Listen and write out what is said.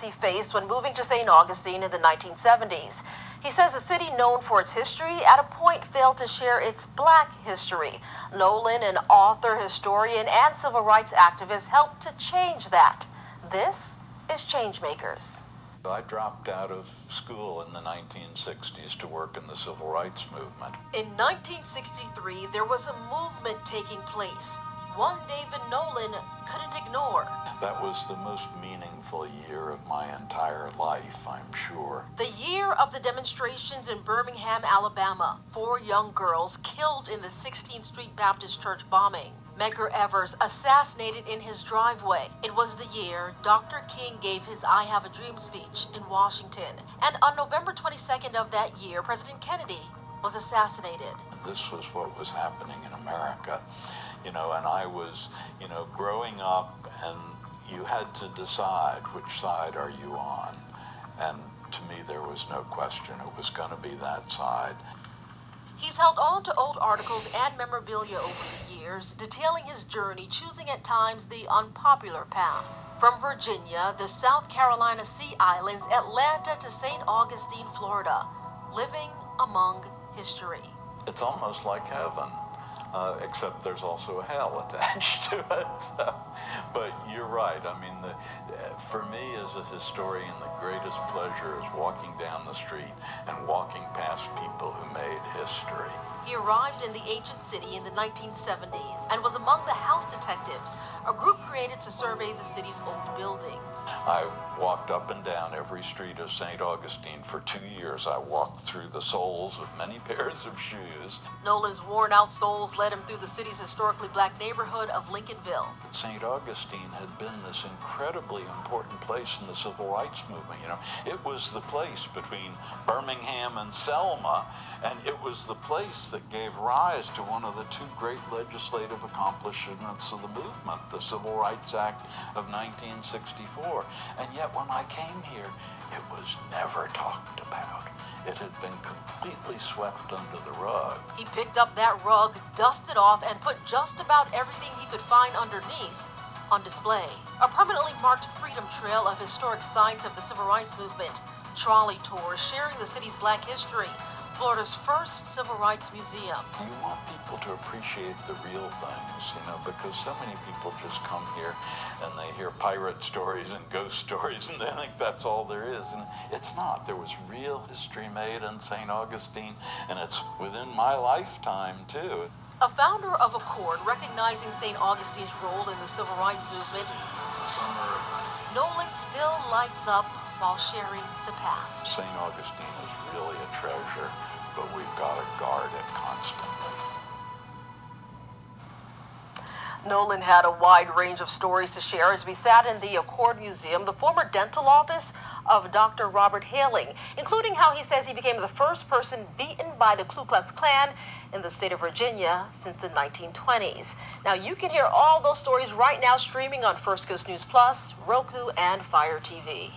he faced when moving to St. Augustine in the 1970s. He says the city, known for its history, at a point failed to share its black history. Nolan, an author, historian, and civil rights activist, helped to change that. This is Changemakers. I dropped out of school in the 1960s to work in the civil rights movement. In 1963, there was a movement taking place, one David Nolan couldn't ignore. That was the most meaningful year of my entire life, I'm sure. The year of the demonstrations in Birmingham, Alabama. 4 young girls killed in the 16th Street Baptist Church bombing. Medgar Evers assassinated in his driveway. It was the year Dr. King gave his I Have a Dream speech in Washington. And on November 22nd of that year, President Kennedy was assassinated. This was what was happening in America. And I was, growing up, and you had to decide which side are you on. And to me, there was no question it was going to be that side. He's held on to old articles and memorabilia over the years, detailing his journey, choosing at times the unpopular path. From Virginia, the South Carolina Sea Islands, Atlanta to St. Augustine, Florida, living among history. It's almost like heaven. Except there's also a hell attached to it. But you're right. I mean, for me as a historian, the greatest pleasure is walking down the street and walking past people who made history. He arrived in the ancient city in the 1970s and was among the House Detectives, a group created to survey the city's old buildings. I walked up and down every street of St. Augustine for 2 years. I walked through the soles of many pairs of shoes. Nolan's worn-out soles led him through the city's historically black neighborhood of Lincolnville. St. Augustine had been this incredibly important place in the civil rights movement. It was the place between Birmingham and Selma, and it was the place that gave rise to one of the 2 great legislative accomplishments of the movement, the Civil Rights Act of 1964. And yet when I came here, it was never talked about. It had been completely swept under the rug. He picked up that rug, dusted off, and put just about everything he could find underneath on display. A permanently marked freedom trail of historic signs of the civil rights movement, trolley tours sharing the city's black history, Florida's first civil rights museum. You want people to appreciate the real things, because so many people just come here and they hear pirate stories and ghost stories and they think that's all there is. And it's not. There was real history made in St. Augustine, and it's within my lifetime, too. A founder of Accord, recognizing St. Augustine's role in the civil rights movement, Nolan still lights up while sharing the past. St. Augustine is really a treasure, but we've got to guard it constantly. Nolan had a wide range of stories to share as we sat in the Accord Museum, the former dental office of Dr. Robert Hailing, including how he says he became the first person beaten by the Ku Klux Klan in the state of Virginia since the 1920s. Now, you can hear all those stories right now streaming on First Coast News Plus, Roku, and Fire TV.